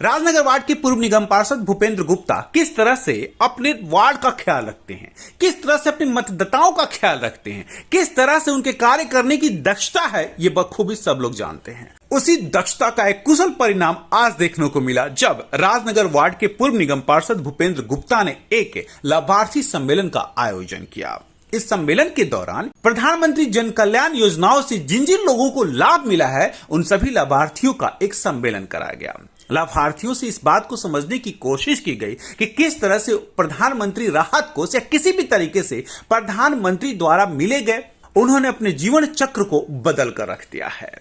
Rajnagar ward के पूर्व निगम पार्षद भूपेंद्र गुप्ता किस तरह से अपने वार्ड का ख्याल रखते हैं, किस तरह से अपने मतदाताओं का ख्याल रखते हैं, किस तरह से उनके कार्य करने की दक्षता है, ये बखूबी सब लोग जानते हैं। उसी दक्षता का एक कुशल परिणाम आज देखने को मिला जब राजनगर वार्ड के पूर्व निगम पार्षद भूपेंद्र गुप्ता ने एक लाभार्थी सम्मेलन का आयोजन किया। इस सम्मेलन के दौरान प्रधानमंत्री जन कल्याण योजनाओं से जिन जिन लोगों को लाभ मिला है उन सभी लाभार्थियों का एक सम्मेलन कराया गया। लाभार्थियों से इस बात को समझने की कोशिश की गई कि किस तरह से प्रधानमंत्री राहत कोष या किसी भी तरीके से प्रधानमंत्री द्वारा मिले गए उन्होंने अपने जीवन चक्र को बदल कर रख दिया है।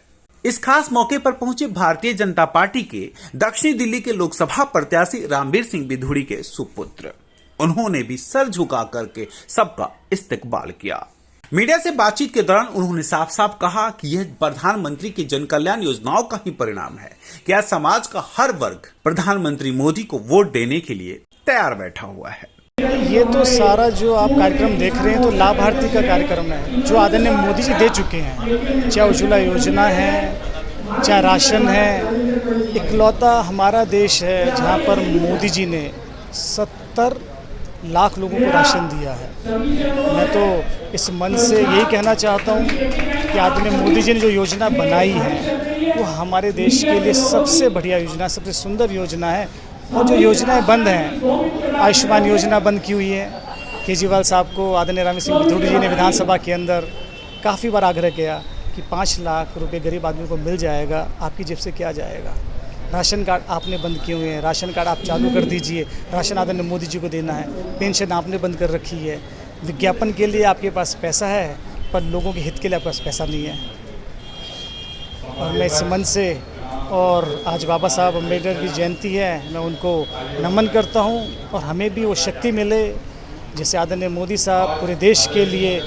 इस खास मौके पर पहुंचे भारतीय जनता पार्टी के दक्षिणी दिल्ली के लोकसभा प्रत्याशी रामवीर सिंह बिधूड़ी के सुपुत्र, उन्होंने भी सर झुका करके सबका इस्तकबाल किया। मीडिया से बातचीत के दौरान उन्होंने साफ साफ कहा कि यह प्रधानमंत्री की जन कल्याण योजनाओं का ही परिणाम है कि आज समाज का हर वर्ग प्रधानमंत्री मोदी को वोट देने के लिए तैयार बैठा हुआ है। ये तो सारा जो आप कार्यक्रम देख रहे हैं तो लाभार्थी का कार्यक्रम है जो आदरणीय मोदी जी दे चुके हैं, चाहे उज्ज्वला योजना है, चाहे राशन है। इकलौता हमारा देश है जहाँ पर मोदी जी ने 70 लाख लोगों को राशन दिया है। मैं तो इस मन से यही कहना चाहता हूँ कि आदरणीय मोदी जी ने जो योजना बनाई है वो हमारे देश के लिए सबसे बढ़िया योजना, सबसे सुंदर योजना है। और जो योजनाएं बंद हैं, आयुष्मान योजना बंद की हुई है। केजरीवाल साहब को आदरणीय रामवीर सिंह बिधूड़ी जी ने विधानसभा के अंदर काफ़ी बार आग्रह किया कि 5 लाख रुपए गरीब आदमी को मिल जाएगा, आपकी जेब से क्या जाएगा। राशन कार्ड आपने बंद किए हुए हैं, राशन कार्ड आप चालू कर दीजिए। राशन आदरणीय मोदी जी को देना है। पेंशन आपने बंद कर रखी है। विज्ञापन के लिए आपके पास पैसा है पर लोगों के हित के लिए आपके पास पैसा नहीं है। और मैं इस मन से, और आज बाबा साहब अम्बेडकर की जयंती है, मैं उनको नमन करता हूं और हमें भी वो शक्ति मिले जैसे आदरणीय मोदी साहब पूरे देश के लिए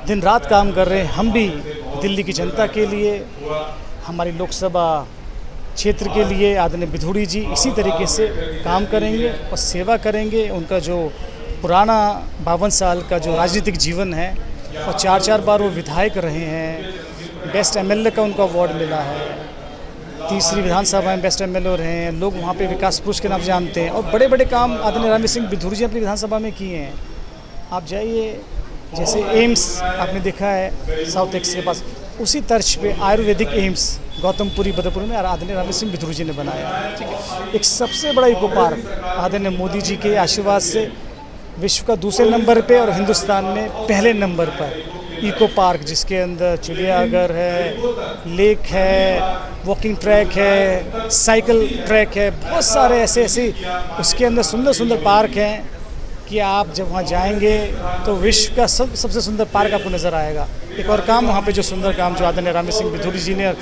दिन रात काम कर रहे हैं। हम भी दिल्ली की जनता के लिए, हमारी लोकसभा क्षेत्र के लिए आदरणीय बिधूड़ी जी इसी तरीके से काम करेंगे और सेवा करेंगे। उनका जो पुराना 52 साल का जो राजनीतिक जीवन है और 4 बार वो विधायक रहे हैं, बेस्ट एमएलए का उनको अवार्ड मिला है, तीसरी विधानसभा में बेस्ट एमएलए रहे हैं। लोग वहाँ पे विकास पुरुष के नाम जानते हैं और बड़े बड़े काम आदरणीय रामवीर सिंह बिधूड़ी जी अपनी विधानसभा में किए हैं। आप जाइए, जैसे एम्स आपने देखा है साउथ एक्स के पास, उसी तर्ज पे आयुर्वेदिक एम्स गौतमपुरी बदरपुर में आदरणीय रामवीर सिंह बिधूड़ी जी ने बनाया। एक सबसे बड़ा इको पार्क आदरणीय मोदी जी के आशीर्वाद से विश्व का दूसरे नंबर पे और हिंदुस्तान में पहले नंबर पर इको पार्क, जिसके अंदर चिड़ियाघर है, लेक है, वॉकिंग ट्रैक है, साइकिल ट्रैक है, बहुत सारे ऐसे उसके अंदर सुंदर सुंदर पार्क हैं कि आप जब वहाँ जाएंगे तो विश्व का सबसे सुंदर पार्क आपको नज़र आएगा। एक और काम वहाँ पे जो सुंदर काम जो आदरणीय रामवीर सिंह बिधूड़ी जी ने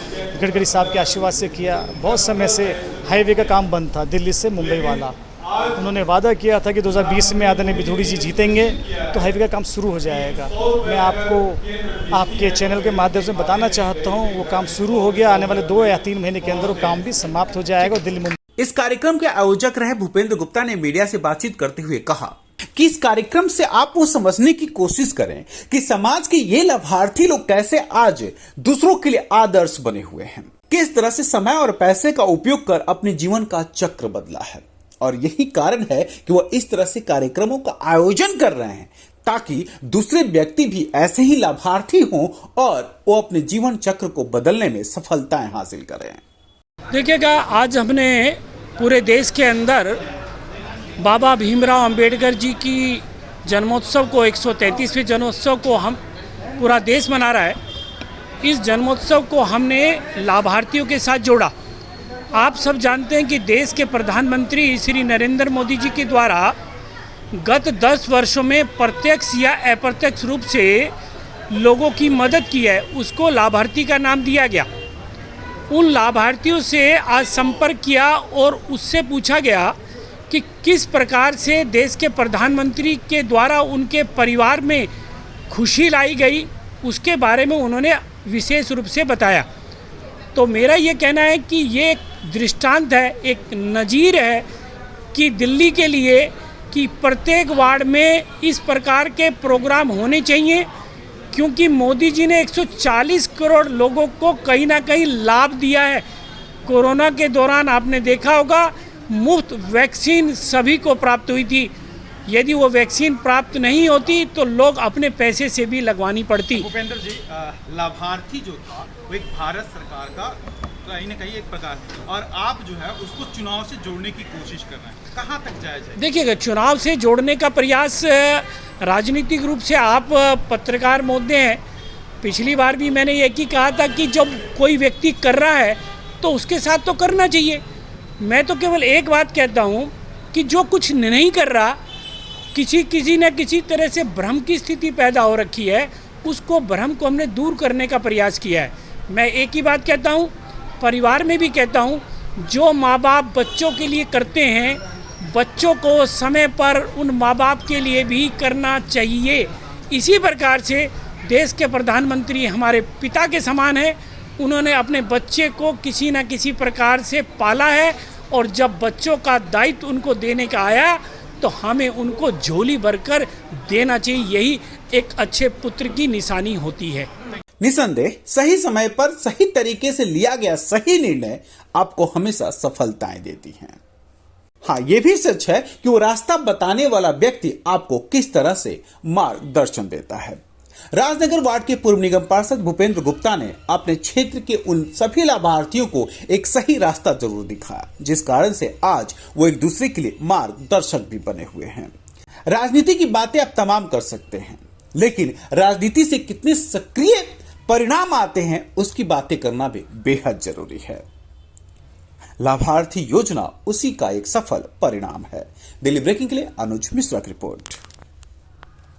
गडकरी साहब के आशीर्वाद से किया, बहुत समय से हाईवे का काम बंद था दिल्ली से मुंबई वाला। उन्होंने वादा किया था कि 2020 में आदरणीय बिधूड़ी जी जीतेंगे तो हाईवे का काम शुरू हो जाएगा। मैं आपको आपके चैनल के माध्यम से बताना चाहता हूँ वो काम शुरू हो गया। आने वाले 2 या 3 महीने के अंदर वो काम भी समाप्त हो जाएगा और दिल्ली मुंबई। इस कार्यक्रम के आयोजक रहे भूपेंद्र गुप्ता ने मीडिया से बातचीत करते हुए कहा कि इस कार्यक्रम से आप वो समझने की कोशिश करें कि समाज के ये लाभार्थी लोग कैसे आज दूसरों के लिए आदर्श बने हुए हैं, किस तरह से समय और पैसे का उपयोग कर अपने जीवन का चक्र बदला है। और यही कारण है कि वो इस तरह से कार्यक्रमों का आयोजन कर रहे हैं ताकि दूसरे व्यक्ति भी ऐसे ही लाभार्थी हों और वो अपने जीवन चक्र को बदलने में सफलताएं हासिल करें। देखिएगा, आज हमने पूरे देश के अंदर बाबा भीमराव अंबेडकर जी की जन्मोत्सव को 133वें जन्मोत्सव को हम पूरा देश मना रहा है। इस जन्मोत्सव को हमने लाभार्थियों के साथ जोड़ा। आप सब जानते हैं कि देश के प्रधानमंत्री श्री नरेंद्र मोदी जी के द्वारा गत 10 वर्षों में प्रत्यक्ष या अप्रत्यक्ष रूप से लोगों की मदद की है, उसको लाभार्थी का नाम दिया गया। उन लाभार्थियों से आज संपर्क किया और उससे पूछा गया कि किस प्रकार से देश के प्रधानमंत्री के द्वारा उनके परिवार में खुशी लाई गई, उसके बारे में उन्होंने विशेष रूप से बताया। तो मेरा ये कहना है कि ये एक दृष्टांत है, एक नज़ीर है कि दिल्ली के लिए कि प्रत्येक वार्ड में इस प्रकार के प्रोग्राम होने चाहिए, क्योंकि मोदी जी ने 140 करोड़ लोगों को कहीं ना कहीं लाभ दिया है। कोरोना के दौरान आपने देखा होगा मुफ्त वैक्सीन सभी को प्राप्त हुई थी। यदि वो वैक्सीन प्राप्त नहीं होती तो लोग अपने पैसे से भी लगवानी पड़ती। भूपेंद्र जी, लाभार्थी जो था वो एक भारत सरकार का कहीं ना कहीं एक प्रकार, और आप जो है उसको चुनाव से जोड़ने की कोशिश कर रहे हैं, कहाँ तक जायज है? देखिएगा, चुनाव से जोड़ने का प्रयास राजनीतिक रूप से आप पत्रकार महोदय हैं, पिछली बार भी मैंने एक ही कहा था कि जब कोई व्यक्ति कर रहा है तो उसके साथ तो करना चाहिए। मैं तो केवल एक बात कहता हूँ कि जो कुछ नहीं कर रहा, किसी न किसी तरह से भ्रम की स्थिति पैदा हो रखी है, उसको भ्रम को हमने दूर करने का प्रयास किया है। मैं एक ही बात कहता हूँ, परिवार में भी कहता हूँ, जो माँ बाप बच्चों के लिए करते हैं, बच्चों को समय पर उन माँ बाप के लिए भी करना चाहिए। इसी प्रकार से देश के प्रधानमंत्री हमारे पिता के समान हैं, उन्होंने अपने बच्चे को किसी न किसी प्रकार से पाला है, और जब बच्चों का दायित्व उनको देने का आया तो हमें उनको झोली भरकर देना चाहिए। यही एक अच्छे पुत्र की निशानी होती है। निसंदेह सही समय पर सही तरीके से लिया गया सही निर्णय आपको हमेशा सफलताएं देती हैं। हाँ, यह भी सच है कि वो रास्ता बताने वाला व्यक्ति आपको किस तरह से मार्गदर्शन देता है। राजनगर वार्ड के पूर्व निगम पार्षद भूपेंद्र गुप्ता ने अपने क्षेत्र के उन सभी लाभार्थियों को एक सही रास्ता जरूर दिखाया, जिस कारण से आज वो एक दूसरे के लिए मार्गदर्शक भी बने हुए हैं। राजनीति की बातें आप तमाम कर सकते हैं, लेकिन राजनीति से कितने सक्रिय परिणाम आते हैं उसकी बातें करना भी बेहद जरूरी है। लाभार्थी योजना उसी का एक सफल परिणाम है। दिल्ली ब्रेकिंग के लिए अनुज मिश्रा की रिपोर्ट।